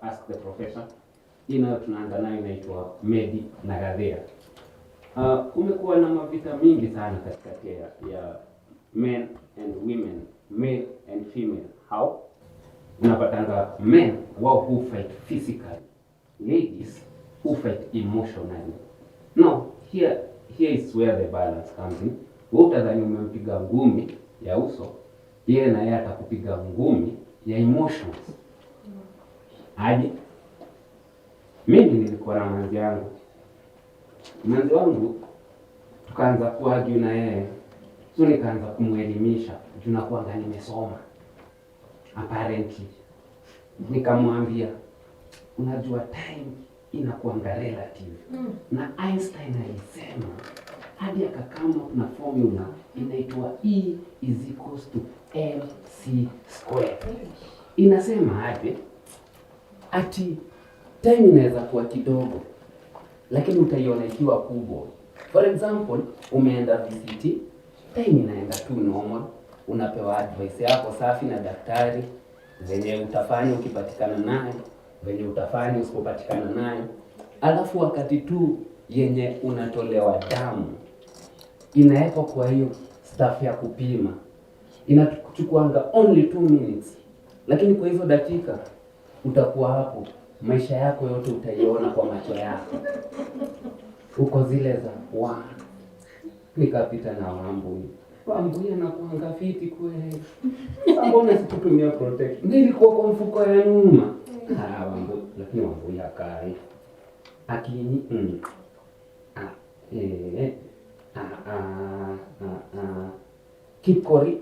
Ask the Professor. Hii nayo tunaanza nayo inaitwa Maybe na Gadhea. Kumekuwa na mavita mingi sana katikati ya men and women, male and female. How? Unapatanga men who fight physically, ladies who fight emotionally. Now, here is where the balance comes in. Wewe utadhani umempiga ngumi ya uso, yeye na yeye atakupiga ngumi ya emotions. Hadi mimi nilikuwa na manzi yangu. Manzi wangu tukaanza kuargue na yeye. So nikaanza kumuelimisha, juu nakuanga nimesoma. Apparently. Nikamwambia, unajua time inakuanga relative. Na Einstein alisema hadi akakama na formula inaitwa E is equals to mc square. Inasema ati time inaweza kuwa kidogo, lakini utaiona ikiwa kubwa. For example, umeenda VCT, time inaenda tu normal, unapewa advice yako safi na daktari, venye utafanya ukipatikana naye, venye utafanya usipopatikana naye. Alafu wakati tu yenye unatolewa damu, inawekwa kwa hiyo staff ya kupima. Inachukuanga only 2 minutes. Lakini kwa hizo dakika utakuwa hapo, maisha yako yote utaiona kwa macho yako. Uko zile za nikapita na Wambui anakuanga fiti kweli. Mbona sikutumia protect? Nilikuwa kwa mfuko ya nyuma. Wambui, lakini Wambui hakai. Akini keep kori.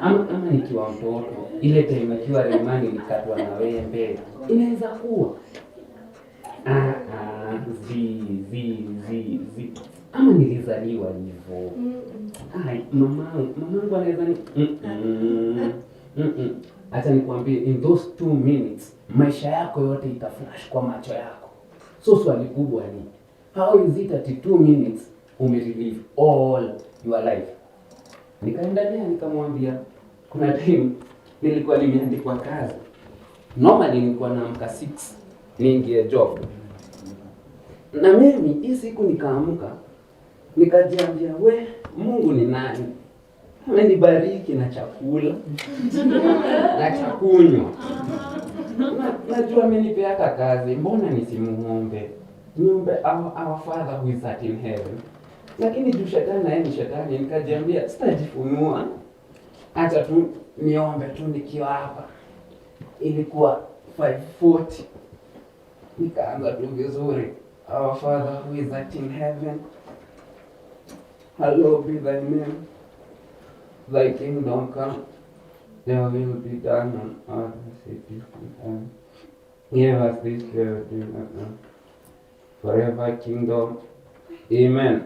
Ama nikiwa mtoto, ile time nikiwa remani nikatwa na wembe. Inaweza kuwa ama nilizaliwa hivyo. Mamangu anaweza acha nikwambie, in those 2 minutes maisha yako yote itaflash kwa macho yako. So swali kubwa ni, how is it at 2 minutes umerelive all your life? Nikaendelea nikamwambia, kuna time nilikuwa nimeandikwa kazi. Normally nilikuwa naamka 6 niingie job. Na mimi hii siku nikaamka, nikajiambia, Mungu ni nani? Amenibariki na chakula na chakunywa. Najua amenipea kazi, mbona nisimuombe? Niombe our Father who is in heaven. Lakini juu shetani na yeye ni shetani, nikajiambia sitajifunua. Acha tu niombe tu nikiwa hapa. Ilikuwa 5:40. Nikaanza tu vizuri. Our Father who is in heaven, hallowed be thy name. Thy kingdom come, thy will be done on earth as it is in heaven. Give us this day our daily bread. Forever kingdom. Amen.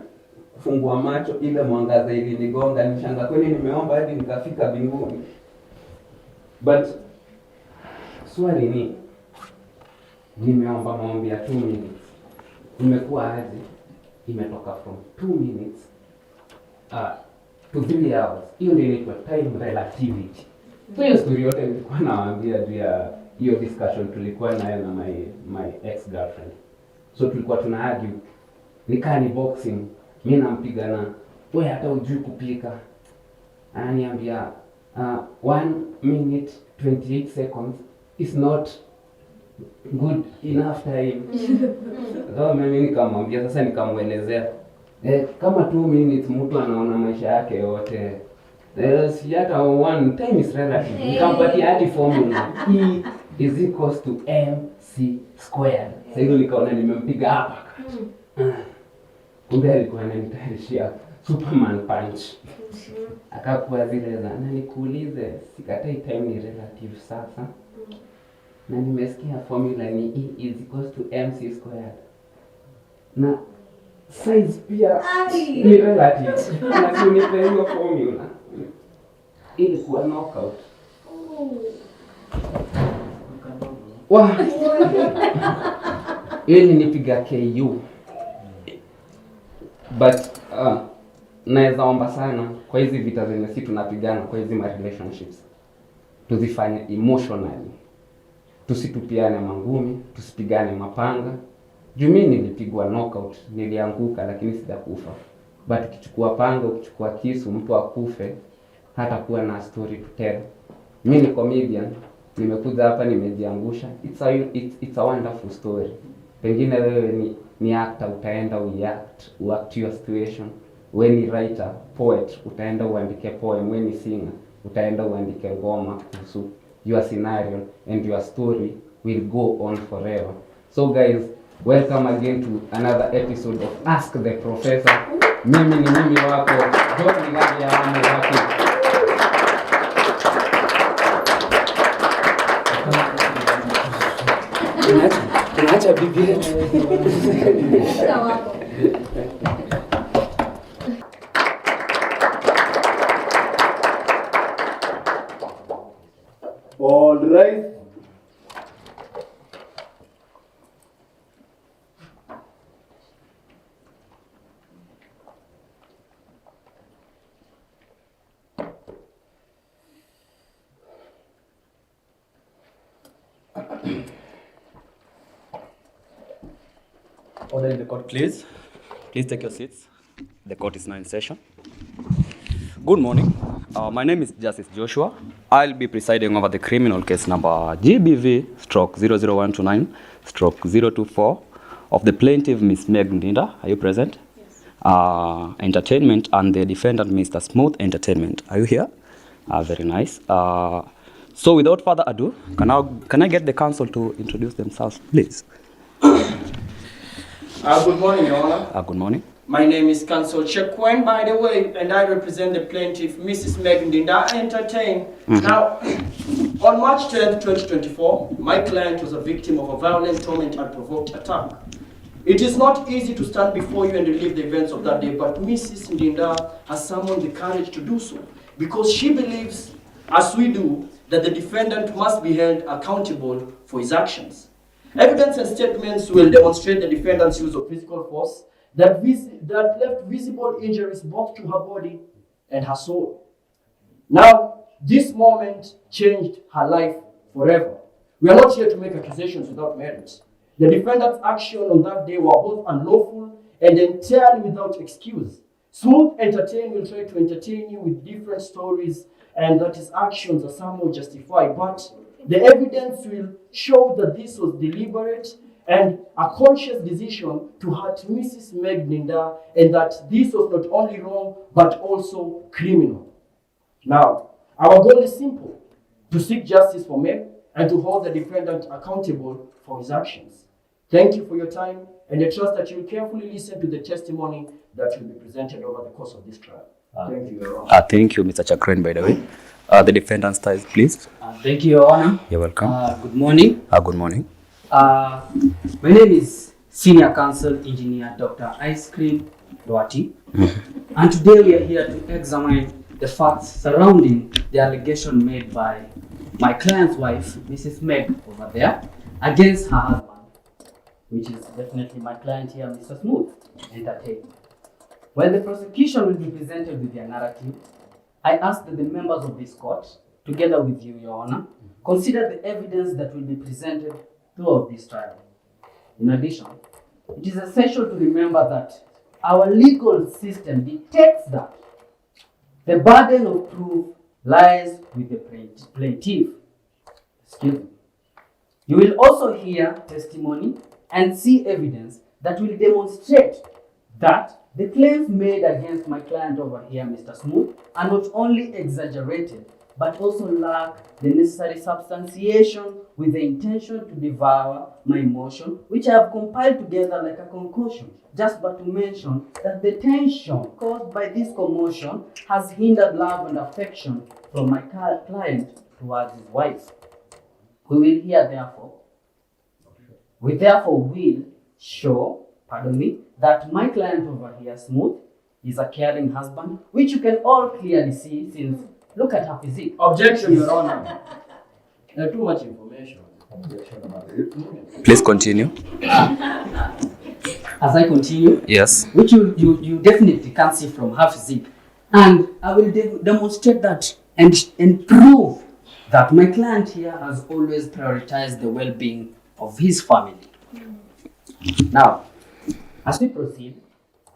Fungua macho, ile mwangaza ilinigonga, nishanga kweli nimeomba hadi nikafika mbinguni. But swali ni, nimeomba maombi ya 2 minutes. Imekuwa aje? Imetoka from 2 minutes to 3 hours. Hiyo ndio inaitwa time relativity. So hiyo story yote nilikuwa nawaambia juu ya hiyo discussion tulikuwa nayo na my ex girlfriend. So tulikuwa tuna argue, nikani boxing, mimi nampigana, wewe hata hujui kupika. Ananiambia 1 minute 28 seconds is not good enough time. So mimi nikamwambia, sasa nikamuelezea, kama 2 minutes mtu anaona maisha yake yote. Si hata 1 time is relative. Nikampatia hadi formula E is equals to mc squared. Sasa hiyo nikaona nimempiga hapa. Kumbe alikuwa ananitayarishia Superman punch. Akakuwa zile za, na nikuulize, sikatai time ni relative sasa. Na nimesikia formula ni E is equals to mc squared. Na size pia ni relative. Na kunipa hiyo formula ilikuwa knockout. Ili nipiga KU. But naweza omba sana kwa hizi vita zenye sisi tunapigana kwa hizi relationships, tuzifanye emotionally, tusitupiane mangumi, tusipigane mapanga. Juu mimi nilipigwa knockout, nilianguka lakini sijakufa. But ukichukua panga, ukichukua kisu, mtu akufe, hata kuwa na story to tell. Mimi ni comedian, nimekuja hapa nimejiangusha. It's a wonderful story. Pengine wewe ni actor, utaenda uact your situation. Wewe ni writer, poet, utaenda uandike poem. Wewe ni singer, utaenda uandike ngoma kuhusu your scenario, and your story will go on forever. So guys, welcome again to another episode of Ask the Professor. Mimi ni mimi wako John Ngadi ya wako. Tunaacha bibi yetu. All right. Order in the court, please. Please take your seats. The court is now in session. Good morning. My name is Justice Joshua. I'll be presiding over the criminal case number GBV/00129/024 of the plaintiff, Miss Meg Ndinda. Are you present? Yes. Entertainment and the defendant, Mr. Smooth Entertainment. Are you here? Very nice. So without further ado, can I get the counsel to introduce themselves, please? Good morning, Your Honor. Good morning. My name is Counsel Chekwen, by the way, and I represent the plaintiff, Mrs. Meg Ndinda Entertain. Now, on March 10th, 2024, my client was a victim of a violent, torment and provoked attack. It is not easy to stand before you and relive the events of that day, but Mrs. Ndinda has summoned the courage to do so because she believes, as we do, that the defendant must be held accountable for his actions. Evidence and statements will demonstrate the defendant's use of physical force that left visible injuries both to her body and her soul. Now, this moment changed her life forever. We are not here to make accusations without merit. The defendant's actions on that day were both unlawful and entirely without excuse. Smooth Entertain will try to entertain you with different stories and that his actions are somehow justified, but the evidence will show that this was deliberate and a conscious decision to hurt Mrs. Meg Ndinda, and that this was not only wrong, but also criminal. Now, our goal is simple: to seek justice for Meg and to hold the defendant accountable for his actions. Thank you for your time, and I trust that you will carefully listen to the testimony that will be presented over the course of this trial. Thank you, Your Honor. Thank you, Mr. Chakren, by the way. The defendant's ties, please. Thank you, Your Honor. You're welcome. Good morning. Good morning. My name is Senior Counsel Engineer Dr. Ice Cream Duati. And today we are here to examine the facts surrounding the allegation made by my client's wife, Mrs. Meg, over there, against her husband, which is definitely my client here, Mr. Smooth Entertain. When the prosecution will be presented with their narrative, I ask that the members of this court, together with you, Your Honor, consider the evidence that will be presented throughout this trial. In addition, it is essential to remember that our legal system dictates that the burden of proof lies with the plaintiff. Excuse me. You will also hear testimony and see evidence that will demonstrate that the claims made against my client over here, Mr. Smooth, are not only exaggerated, but also lack the necessary substantiation with the intention to devour my emotion, which I have compiled together like a concoction, just but to mention that the tension caused by this commotion has hindered love and affection from my client towards his wife. We therefore will show, that my client over here, Smooth, is a caring husband, which you can all clearly see since look at her physique. Objection, Your Honor. Too much information. Please continue. as I continue, Yes. which you definitely can't see from her physique. And I will demonstrate that and prove that my client here has always prioritized the well-being of his family. Now, as we proceed,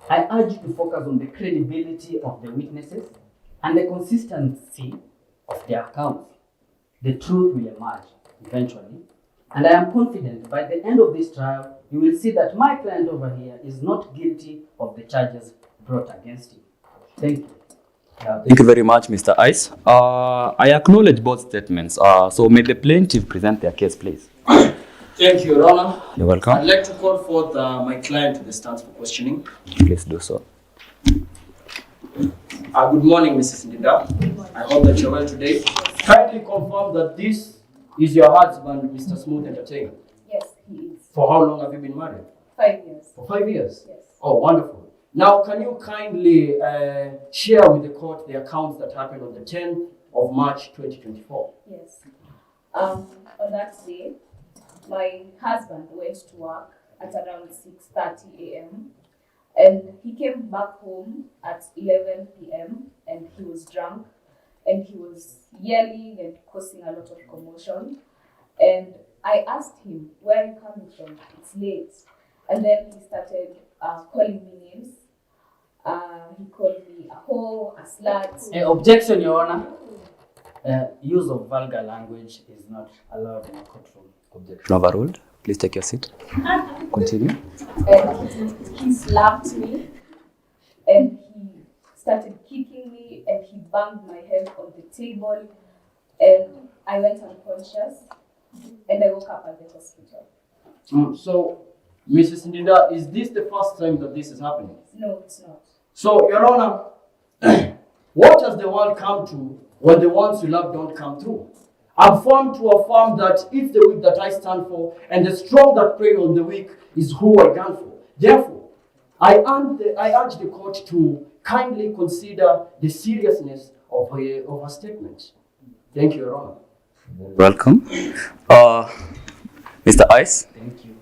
I urge you to focus on the credibility of the witnesses and the consistency of their accounts. The truth will emerge eventually, and I am confident by the end of this trial, you will see that my client over here is not guilty of the charges brought against him. Thank you. Thank you very much, Mr. Ice. I acknowledge both statements. So may the plaintiff present their case, please. Thank you, Your Honor. You're welcome. I'd like to call forth my client to the stand for questioning. Please do so. Good morning, Mrs. Ndinda. I hope that you're well today. Kindly confirm that this is your husband, Mr. Smooth Entertainment. Yes, he is. For how long have you been married? 5 years. For 5 years? Yes. Oh, wonderful. Now, can you kindly share with the court the accounts that happened on the 10th of March 2024? Yes. On that day, my husband went to work at around 6:30 a.m. and he came back home at 11 p.m. and he was drunk and he was yelling and causing a lot of commotion. And I asked him, "Where are you coming from? It's late." And then he started calling me names. He called me a hoe, a slut. Objection, Your Honor. Use of vulgar language is not allowed in a courtroom. Objection overruled. Please take your seat. Continue. And he slapped me and he started kicking me and he banged my head on the table and I went unconscious and I woke up at the hospital. So, Mrs. Ndinda, is this the first time that this is happening? No, it's not. So, Your Honor, what has the world come to when the ones you love don't come through? I'm firm to affirm that it's the weak that I stand for, and the strong that prey on the weak is who I gun for. Therefore, I urge the court to kindly consider the seriousness of her statement. Thank you, Your Honor. Welcome. Mr. Ice, Thank you.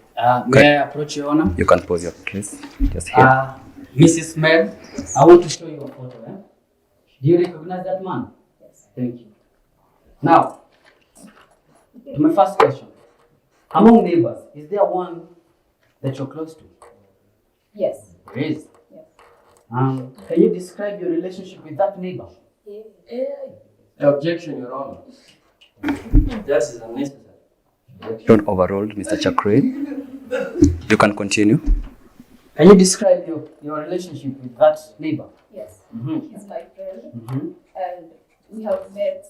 May I approach Your Honor? you can pose your case just here. Mrs. Meg, I want to show you a photo. Do you recognize that man? Yes. Thank you. Now, to my first question. Among neighbors, is there one that you're close to? Yes. There is. Yes. Can you describe your relationship with that neighbor? Objection, Your Honor. That is unnecessary. Objection overruled, Mr. Chakre. You can continue. Can you describe your relationship with that neighbor? Yes. Mm-hmm. He's my friend Mm-hmm. and we have met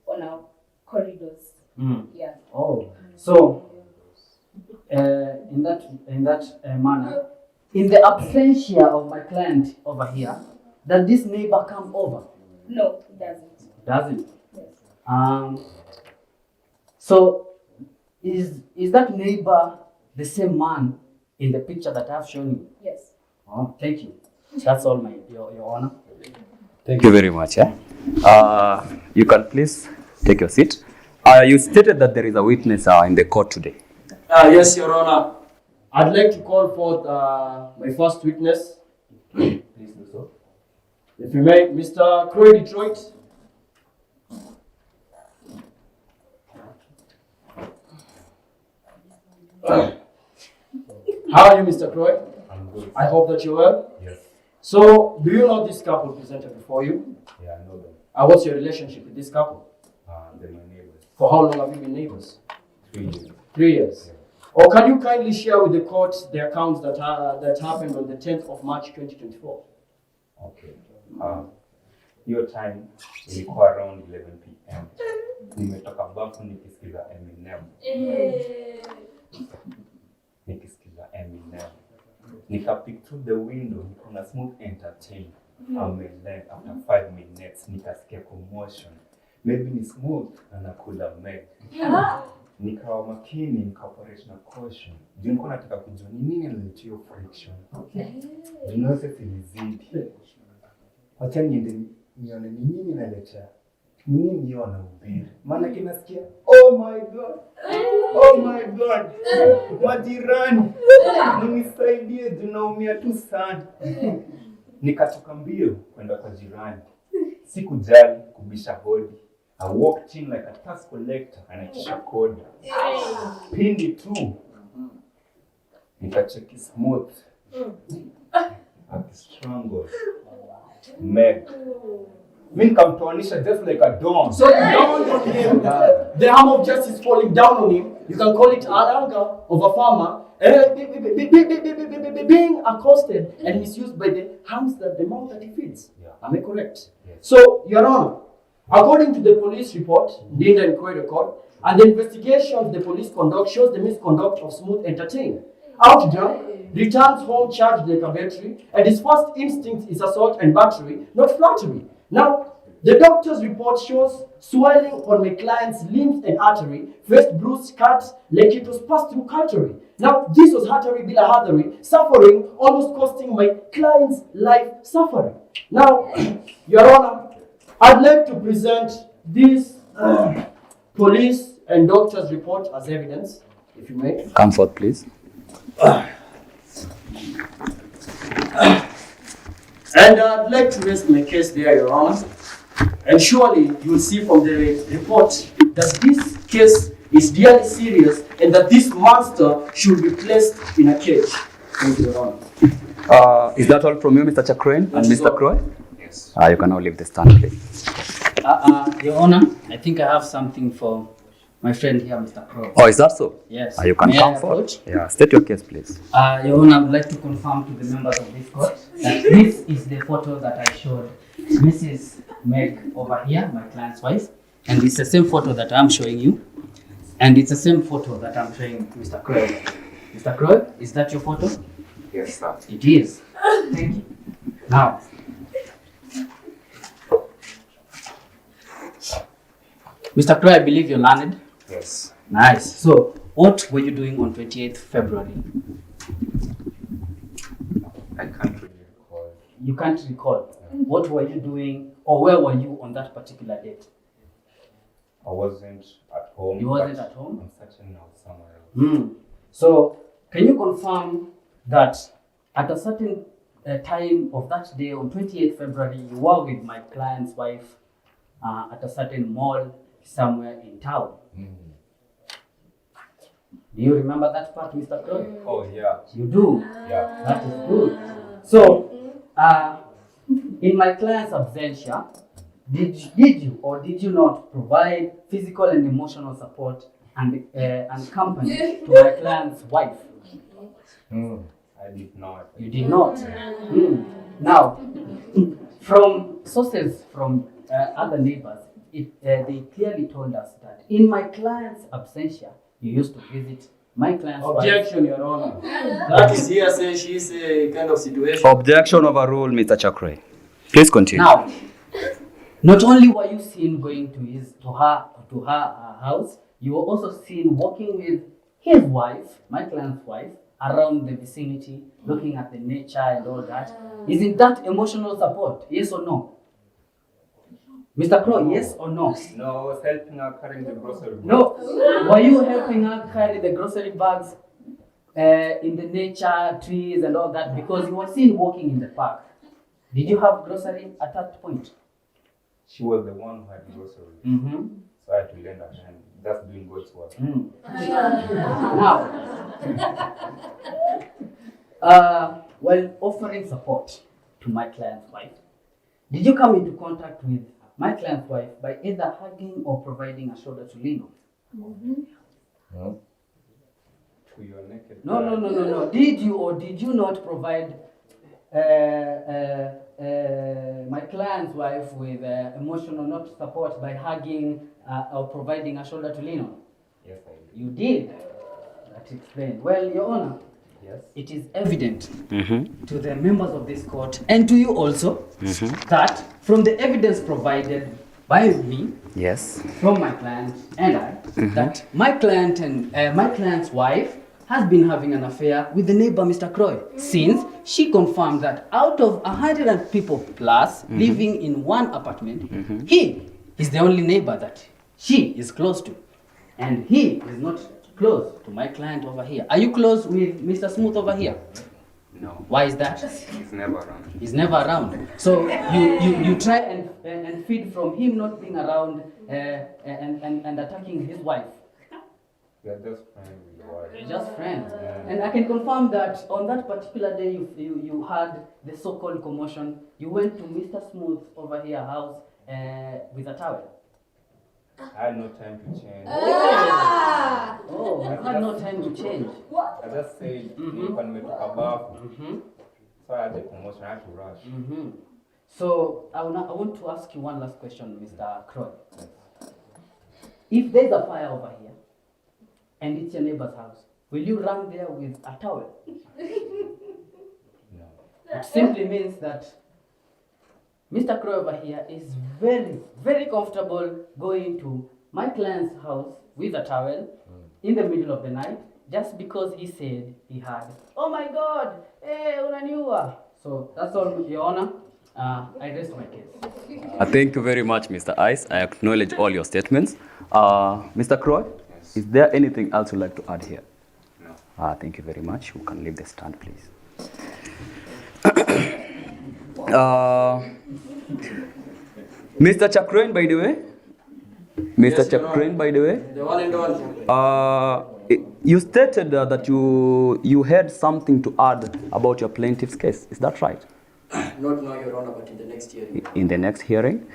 on our corridors. Mm. Yeah. Oh, so in that manner, in the absentia of my client over here, does this neighbor come over? No, he doesn't. Doesn't. Yes. So is that neighbor the same man in the picture that I've shown you? Yes. Oh, thank you. That's all, Your Honor. Thank you very much. You can please take your seat. You stated that there is a witness in the court today. Yes, Your Honor. I'd like to call forth my first witness. Please do so. If you may, Mr. Croy Detroit. How are you, Mr. Croy? I'm good. I hope that you're well. Yes. So, do you know this couple presented before you? Yeah, I know them. What's your relationship with this couple? They're my neighbors. For how long have you been neighbors? 3 years. 3 years. Or can you kindly share with the court the accounts that happened on the 10th of March 2024? Okay. Hiyo time ilikuwa around 11 p.m. Nimetoka bafu nikisikiza Eminem. Nikapick through the window, nikona Smooth Entertain. Amelend after 5 minutes nikasikia commotion. Maybe ni Smooth anakula Meg. Nikawa makini, nikaoperate na caution. Juu nilikuwa nataka kujua ni nini inaleta hiyo friction. Nose ilizidi. Wacha niende nione ni nini inaleta nini hiyo anahubiri? Maana kinasikia oh my god. Oh my god. Majirani. Mnisaidie tunaumia tu sana. Nikatoka mbio kwenda kwa jirani. Sikujali kubisha hodi. I walked in like a tax collector anaitisha kodi. Pindi tu nikacheki Smooth akistrangle Meg. Mimi nikamtoanisha just like a dawn. So down on him, the arm of justice falling down on him. You can call it anger of a farmer being accosted and misused by the hands that the mouth that he feeds. Yeah. Am I correct? Yes. So, Your Honor, according to the police report, Ndinda Inquiry Record, and the investigation the police conduct shows the misconduct of Smooth Entertain. Out drunk, returns home charged like a battery, and his first instinct is assault and battery, not flattery. Now, the doctor's report shows swelling on my client's limbs and artery, face bruised cuts like it was passed through cutlery. Now, this was artery bila artery, suffering almost costing my client's life suffering. Now, Your Honor, I'd like to present this police and doctor's report as evidence, if you may. Come forth, please. And I'd like to rest my case there, Your Honor. And surely you will see from the report that this case is really serious and that this monster should be placed in a cage. Thank you, Your Honor. Is that all from you, Mr. Chakrain and Mr. Croy? Yes. You can now leave the stand, please. Your Honor, I think I have something for my friend here, Mr. Crow. Oh, is that so? Yes. You can May I come forward. approach? Yeah, state your case, please. Your Honor, I would like to confirm to the members of this court that this is the photo that I showed Mrs. Meg over here, my client's wife, and it's the same photo that I'm showing you, and it's the same photo that I'm showing Mr. Croy. Mr. Croy, is that your photo? Yes, sir. It is. Thank you. Now, Mr. Croy, I believe you're learned. Yes. Nice. So, what were you doing on 28th February? I can't really recall. You can't recall. What were you doing, or where were you on that particular date? I wasn't at home. You wasn't but at home? I'm certain I was somewhere else. So, can you confirm that at a certain time of that day, on 28th February, you were with my client's wife at a certain mall somewhere in town? Do you remember that part, Mr. Croy? Oh, yeah. You do? Yeah. That is good. So, in my client's absentia, did you or did you not provide physical and emotional support and company to my client's wife? I did not. You did not. Now, from sources from other neighbors, they clearly told us that in my client's absentia, you used to visit my client's Objection, Your Honor. That is hearsay, she's a kind of situation. Objection overruled, Mr. Chakray. Please continue. Now, not only were you seen going to her house, you were also seen walking with his wife, my client's wife, around the vicinity, looking at the nature and all that. Isn't that emotional support? Yes or no? Mr. Crow, yes or no? No, I was helping her carrying the grocery bags. No. Were you helping her carry the grocery bags in the nature, trees and all that? Because you were seen walking in the park. Did you have grocery at that point? She was the one who had grocery. So I had to lend her hand. That's doing God's work. Now, while offering support to my client's wife, did you come into contact with my client's wife by either hugging or providing a shoulder to lean on? No. To your naked No. Did you or did you not provide my client's wife with emotional not support by hugging or providing a shoulder to lean on? Yes, I did. You did. That explained. Well, Your Honor, Yes. it is evident to the members of this court and to you also that from the evidence provided by me, Yes. from my client and I, that my client and my client's wife has been having an affair with the neighbor, Mr. Croy, since she confirmed that out of 100 people plus living in one apartment, he He's the only neighbor that she is close to. And he is not close to my client over here. Are you close with Mr. Smooth over here? No, Why is that? he's never around. He's never around. So you try and feed from him not being around and attacking his wife. We are just friends with the wife. You're just friends. And I can confirm that on that particular day you had the so-called commotion. You went to Mr. Smooth over here house with a towel. I had no time to change. Oh, you had no time to change. I just said, when we took a bath, so I had the commotion, I had to rush. So I want to ask you one last question, Mr. Croy. If there's a fire over here and it's your neighbor's house, will you run there with a towel? No. It simply means that Mr. Croy over here is very, very comfortable going to my client's house with a towel in the middle of the night just because he said he had, oh my God, hey, unaniua. So that's all, Your Honor. I rest my case. Thank you very much, Mr. Ice. I acknowledge all your statements. Mr. Croy, is there anything else you'd like to add here? No. Thank you very much. You can leave the stand, please. Mr. Chakren, by the way. Mr. Yes, Your Chakren, Honor. by the way. The one and only. You stated that you had something to add about your plaintiff's case. Is that right? Not now, Your Honor, but in the next hearing. In the next hearing?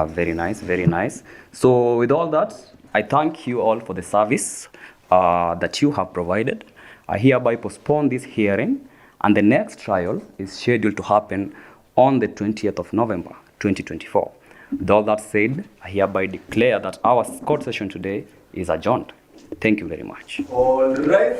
Very nice, very nice. So with all that, I thank you all for the service that you have provided. I hereby postpone this hearing, and the next trial is scheduled to happen on the 20th of November, 2024. With all that said, I hereby declare that our court session today is adjourned. Thank you very much. All right.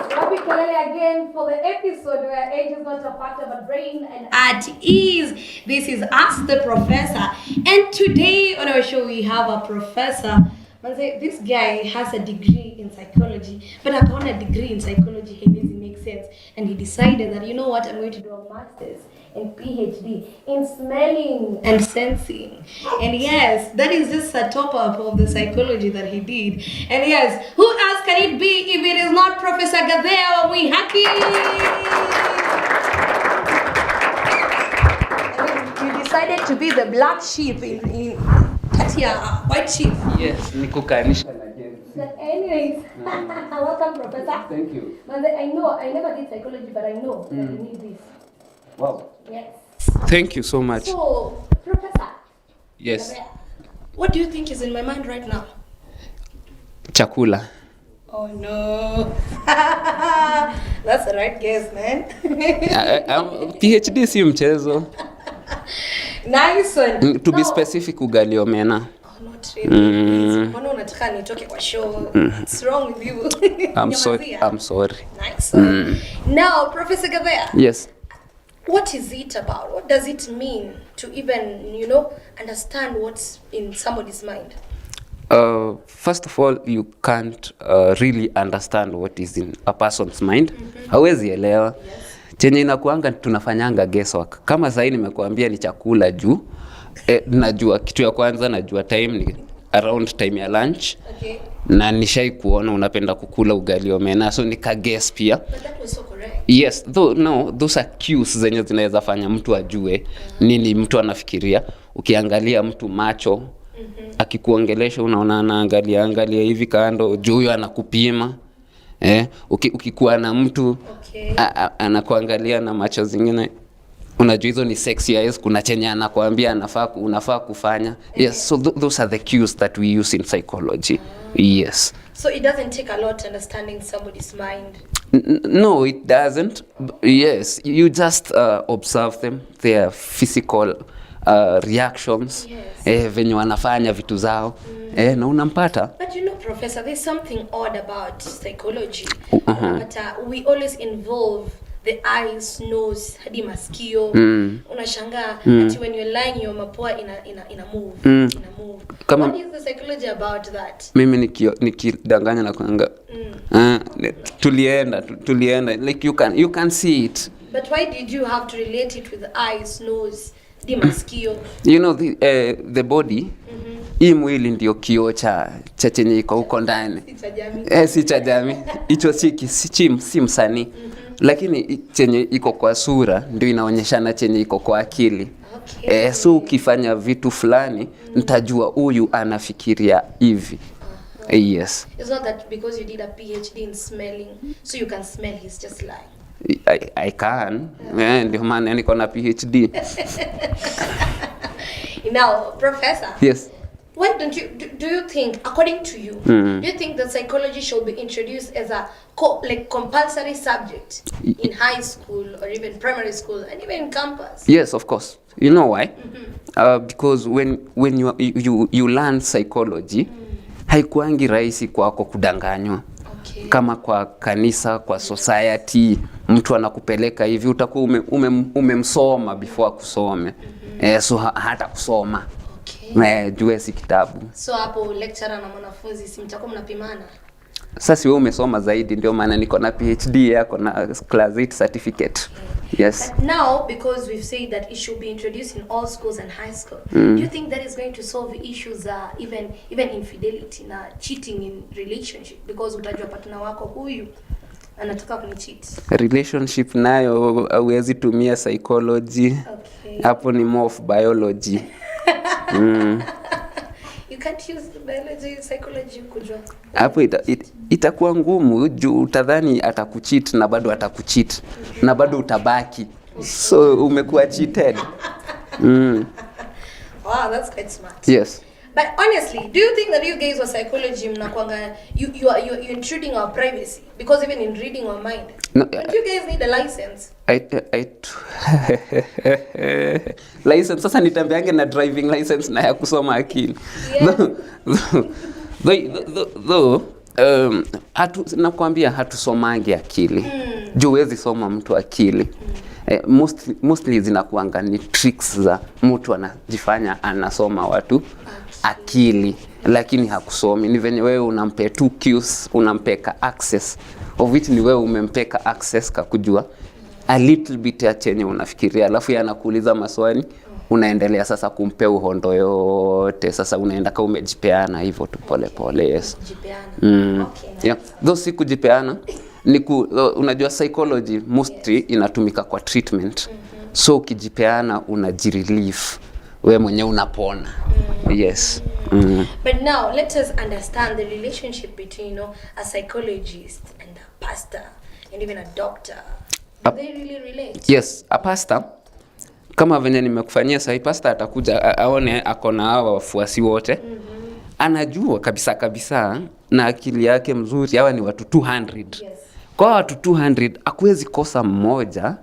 Happy Kalele again for the episode where age is not a factor but brain and at ease. This is Ask the Professor, and today on our show we have a professor. This guy has a degree in psychology, but I found a degree in psychology he doesn't make sense, and he decided that, you know what, I'm going to do a master's and PhD in smelling and sensing. And yes, that is just a top up of the psychology that he did. And yes, who else can it be if it is not Professor Gadeo Wihaki? You decided to be the black sheep in Katia, white sheep. Yes, nikukanisha na jeni. But anyways, welcome, Professor. Thank you. I know, I never did psychology, but I know that you need this. Wow. Yes. Thank you so much. So, Professor. Yes. What do you think is in my mind right now? Chakula. Oh no. That's the right guess, man. PhD si mchezo. Nice one. To be specific, ugali omena. Oh, not really. Mbona unataka nitoke kwa show? What's wrong with you? I'm sorry. Nice one. Now, Professor Gabea. Yes. What is it about? What does it mean to even, understand what's in somebody's mind? First of all, you can't really understand what is in a person's mind. Hawezi elewa. Chenye inakuanga tunafanyanga guesswork. Kama sasa nimekuambia ni chakula juu, najua kitu ya kwanza, najua time ni around time ya lunch. Okay. Na nishai kuona unapenda kukula ugali omena, so nika guess pia. But that was so correct. Yes, those are cues zenye zinaweza fanya mtu ajue nini mtu anafikiria. Ukiangalia mtu macho, akikuongelesha unaona anaangalia hivi kando, juu huyo anakupima. Ukikuwa na mtu anakuangalia na macho zingine, unajua hizo ni sexy eyes, kuna chenye anakuambia unafaa kufanya. Yes, so those are the cues that we use in psychology. Yes. So it doesn't take a lot understanding somebody's mind. No, it doesn't. Yes, you just observe them, their physical reactions, Yes. venye wanafanya vitu zao, na unampata. But you know, Professor, there's something odd about psychology. Uh-huh. But we always involve the eyes, nose, hadi masikio. Unashangaa ati when you're lying your mapua ina move. Ina move. Kama- What is the psychology about that? Mimi nikidanganya na kuanga tulienda like you can see it. But why did you have to relate it with the eyes, nose, hadi masikio? You know the body, hii mwili ndio kioo cha chenye iko huko ndani. Si cha jamii. Hicho si msanii. Lakini chenye iko kwa sura ndio inaonyeshana chenye iko kwa akili. Okay. So ukifanya vitu fulani nitajua huyu anafikiria hivi. Yes. It's not that because you did a PhD in smelling, so you can smell he's just lying. I can. Ndio maana niko na PhD. Now, Professor. Yes. Why don't you do you think, according to you, do you think that psychology should be introduced as a compulsory subject in high school or even primary school and even in campus? Yes, of course. You know why? Because when you learn psychology, haikuangi rahisi kwako kudanganywa. Okay. Kama kwa kanisa, kwa society, mtu anakupeleka hivi utakuwa umemsoma before kusome. So hata kusoma. Okay. Jue si kitabu. So hapo lecturer na mwanafunzi si mtakuwa mnapimana? Sasa wewe umesoma zaidi ndio maana niko na PhD yako na class 8 certificate. Yes. But now, because we've said that it should be introduced in all schools and high school, do you think that is going to solve the issues, even infidelity na cheating in relationship? Because utajua partner wako huyu anataka kunicheat. Relationship nayo hauwezi tumia psychology. Okay. Hapo ni more of biology. You can't use biology, psychology kujua. Hapo itakuwa ngumu juu utadhani atakucheat na bado atakucheat na bado utabaki. So umekuwa cheated. Wow, that's quite smart. Yes. But honestly, do you think that you guys were psychology mnakwanga you're intruding our privacy? Because even in reading our mind, No, don't you guys need a license? License sasa nitambiange na driving license na ya kusoma akili. Though nakwambia hatusomangi akili. Juu huwezi soma mtu akili. Mostly zinakuanga ni tricks za mtu anajifanya anasoma watu akili, lakini hakusomi. Ni venye wewe unampea tu cues, unampeka access of which ni wewe umempeka access kakujua a little bit ya chenye unafikiria, alafu yeye anakuuliza maswali, unaendelea sasa kumpea uhondo yote. Sasa unaenda kama umejipeana hivyo tu pole pole. Yes. Kujipeana. Okay. Nice. Yeah. Though si kujipeana ni unajua psychology mostly inatumika kwa treatment. So ukijipeana unajirelief, wewe mwenyewe unapona. Yes. But now let us understand the relationship between a psychologist and a pastor and even a doctor. Do they really relate? Yes, a pastor kama venye nimekufanyia sahi, pastor atakuja aone akona hawa wafuasi wote. Anajua kabisa na akili yake mzuri hawa ni watu 200. Yes. Kwa watu 200 hakuwezi kosa mmoja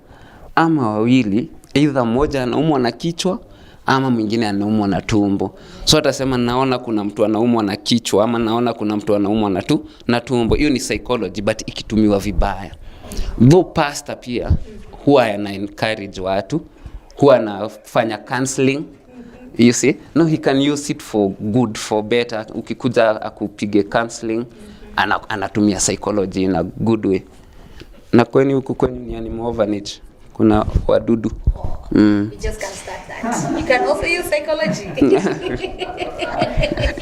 ama wawili, either mmoja anaumwa na kichwa ama mwingine anaumwa na tumbo. So atasema naona kuna mtu anaumwa na kichwa ama naona kuna mtu anaumwa na tumbo. Hiyo ni psychology but ikitumiwa vibaya. Though pastor pia huwa ana encourage watu, huwa anafanya counseling. You see? No, he can use it for good, for better. Ukikuja akupige counseling, anatumia psychology in a good way. Na kweni huku kweni ni animal orphanage. Kuna wadudu. You just can't start that. You can also use psychology.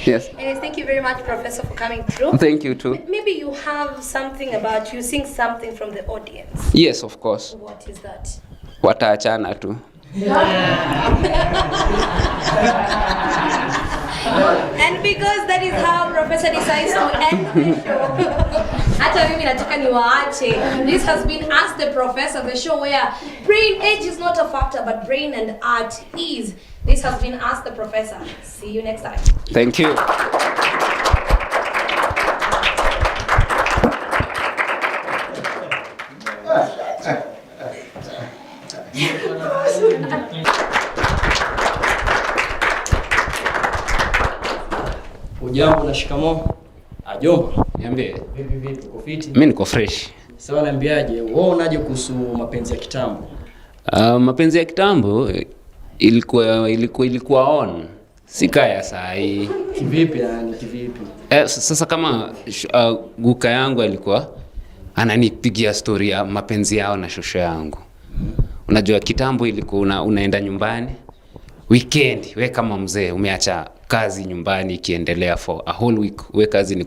Yes. Anyways, thank you very much, Professor, for coming through. Thank you too. Maybe you have something about you, sing something from the audience. Yes, of course. What is that? Wataachana tu. And because that is how Professor decides to end the show, hata mimi nataka niwaache. This has been Ask the Professor, the show where brain age is not a factor, but brain and art is. This has been Ask the Professor. See you next time. Thank you. Ujambo na shikamoo. Ajomba. Niambie. Vipi uko fiti? Mimi niko fresh. Sawa, niambiaje? Wewe unaje kuhusu mapenzi ya kitambo? Mapenzi ya kitambo ilikuwa on. Sikaya saa hii. Kivipi yani kivipi? Sasa kama guka yangu alikuwa ananipigia story ya mapenzi yao na shosho yangu. Unajua kitambo ilikuwa unaenda nyumbani weekend, we kama mzee umeacha kazi nyumbani ikiendelea for a whole week. We kazi ni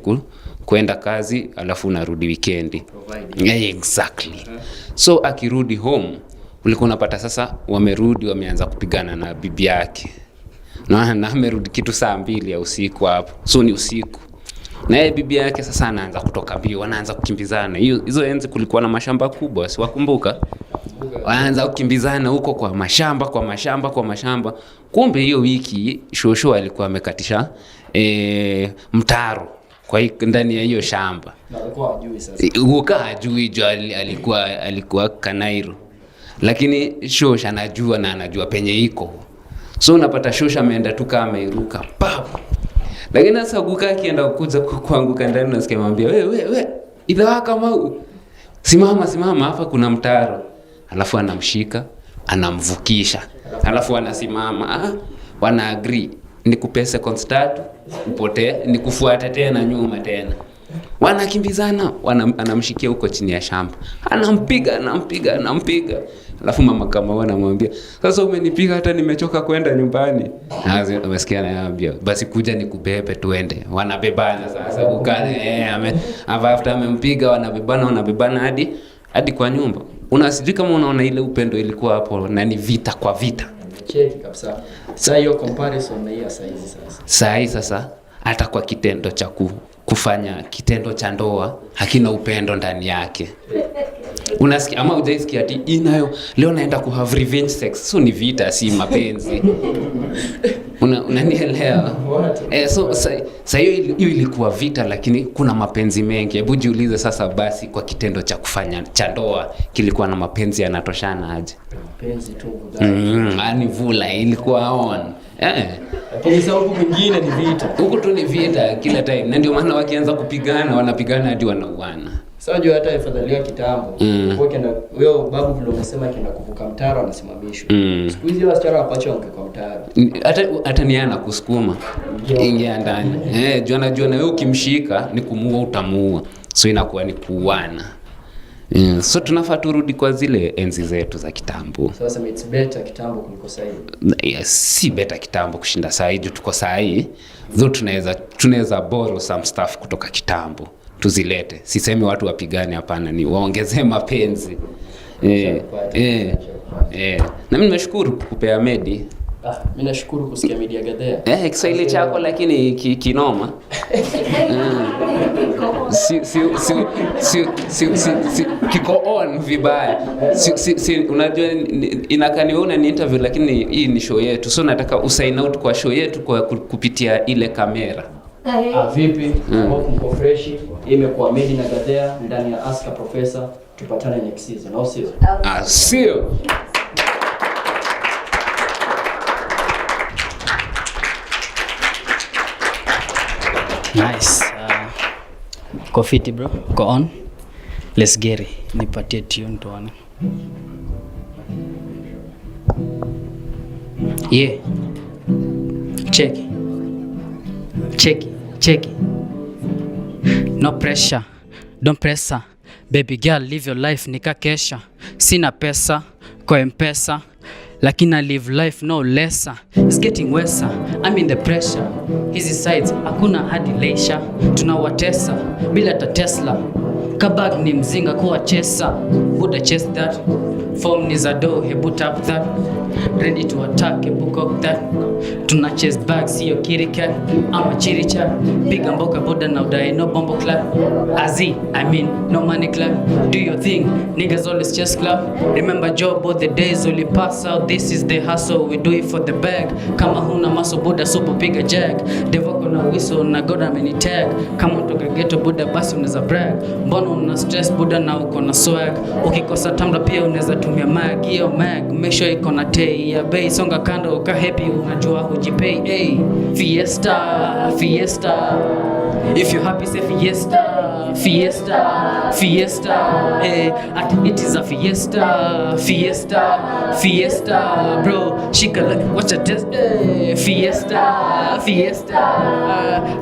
kuenda kazi alafu unarudi weekend. Yeah, exactly. So akirudi home ulikuwa unapata sasa wameanza kupigana na bibi yake. Na amerudi kitu saa 2 ya usiku hapo. So ni usiku. Na yeye bibi yake sasa anaanza kutoka mbio, wanaanza kukimbizana. Hizo enzi kulikuwa na mashamba kubwa, si wakumbuka? Wanaanza kukimbizana huko kwa mashamba. Kumbe hiyo wiki shosho alikuwa amekatisha mtaro kwa ndani ya hiyo shamba. Na alikuwa hajui sasa. Hajui alikuwa Kanairo. Lakini shosho anajua na anajua penye iko. So unapata shosho ameenda tu kama ameiruka. Pap. Lakini sasa guka akienda kuja kuanguka ndani unasikia mwambia we idhaa kama simama hapa kuna mtaro. Alafu anamshika, anamvukisha. Alafu anasimama, wana agree nikupe seconds 3 upotee, nikufuate tena nyuma tena. Wanakimbizana, anamshikia huko chini ya shamba. Anampiga. Alafu mama kama anamwambia, "Sasa umenipiga hata nimechoka kwenda nyumbani." Hazi umesikia ananiambia, "Basi kuja nikubebe tuende." Wanabebana sasa ukale after amempiga wanabebana hadi kwa nyumba. Unasijui kama unaona ile upendo ilikuwa hapo na ni vita kwa vita. Cheki kabisa. Sasa hiyo comparison na hiyo saizi sasa hata kwa kitendo cha kufanya kitendo cha ndoa hakina upendo ndani yake. Unasikia ama hujaisikia ati inayo leo naenda ku have revenge sex. So ni vita, si mapenzi. Unanielewa? So sasa hiyo ilikuwa vita, lakini kuna mapenzi mengi. Hebu jiulize sasa basi kwa kitendo cha kufanya cha ndoa kilikuwa na mapenzi yanatoshana aje? Mapenzi tu ani vula ilikuwa on. Lakini sasa huko kwingine ni vita. Huko tu ni vita kila time. Na ndio maana wakianza kupigana wanapigana hadi wanauana. Sasa jua hata afadhalia kitambo. Kwa kenda wewe babu vile umesema kenda kuvuka mtaro anasimamishwa. Siku hizi wasichana wapacho kwa mtaro. Hata ni ana kusukuma. Ingia ndani. Jua na wewe ukimshika ni kumuua utamuua. So inakuwa ni kuuana. So tunafaa turudi kwa zile enzi zetu za kitambo. Sasa it's better kitambo kuliko sasa hivi. Yes, si better kitambo kushinda sasa hivi. Tuko sasa hivi. Though tunaweza borrow some stuff kutoka kitambo. Tuzilete. Sisemi watu wapigane, hapana, ni waongezee mapenzi. Na mimi nashukuru kukupea Medi. Mimi nashukuru kusikia media gadea. Kiswahili chako lakini kinoma. Kiko on vibaya. Unajua inakani wewe una interview lakini hii ni show yetu. So nataka usign out kwa show yetu kwa kupitia ile kamera. Vipi? Mko fresh. Imekuwa Medi na Gadea ndani ya Ask a Professor. Tupatane next season. Au sio? Sio. Nice. Go fit bro. Go on. Let's get it. Nipatie tune tuone. Yeah. Check. No pressure. Don't press her. Baby girl, live your life nika kesha. Sina pesa kwa M-Pesa, lakini I live life no lesser. It's getting worse. I'm in the pressure. Hizi sides hakuna hadi leisha. Tunawatesa bila ta Tesla. Kabag ni mzinga kuwa chesa. Buda chase that. Form ni za do, hebu tap that. Ready to attack, hebu cock that. Tuna chase bags, siyo kitty cat. I'm a chitty chat. Big mboka buda na udai no bombo clap. No money clap. Do your thing, niggas always just clap. Remember job all the days only pass out. This is the hustle, we do it for the bag. Kama huna maso buda supo piga jack. Devoko na whistle na goda many tag. Kama utoka ghetto buda basi unaweza brag. Mbona una stress buda na uko na swag. Ukikosa tamla pia unaweza tumia mag. Yo mag, make sure iko na tag. pay ya bei, songa kando ka happy, unajua hujipay. Hey, fiesta, fiesta. If you happy say fiesta, fiesta, fiesta. Hey, it is a fiesta, fiesta, fiesta. Bro, shika watch a test. Hey, fiesta, fiesta.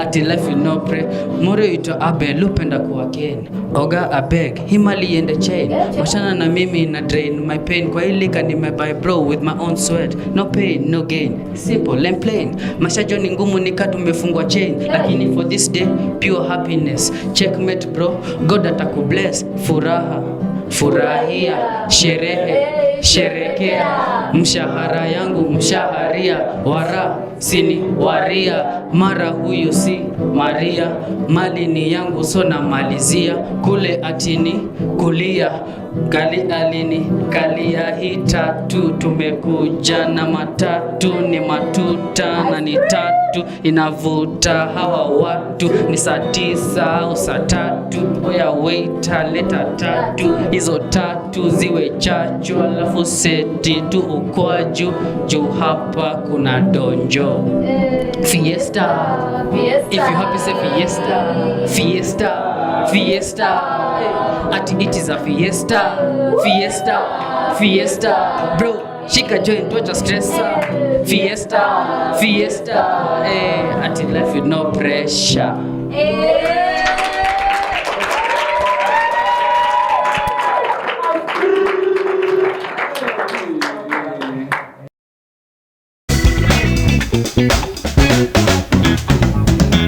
Ati life you no pray. More ito abe lupenda kuwa ken. Oga abeg, himali ende chain. Washana na mimi na drain my pain. Kwa ilika ni buy bro with my own sweat. No pain, no gain. Simple and plain. Mashajo ni ngumu nika tumefungwa chain. Lakini for this day, pure happiness. Checkmate bro, God atakubless. Furaha, furahia, sherehe, sherekea. Mshahara yangu, mshaharia. Wara, sini, waria. Mara huyu si Maria. Mali ni yangu so na malizia. Kule atini, kulia. Gali alini, kalia hii tatu. Tumekuja na matatu. Ni matuta na ni tatu. Inavuta hawa watu. Ni saa 9 au saa 3. Oya waiter leta tatu. Hizo tatu ziwe chachu. Alafu seti tu ukwaju. Juu hapa kuna donjo. Fiesta, if you happy say fiesta, fiesta, fiesta. Ati it is a fiesta, fiesta, fiesta. Bro, shika joint, watch a stressa. Fiesta, fiesta. Ati life with no pressure.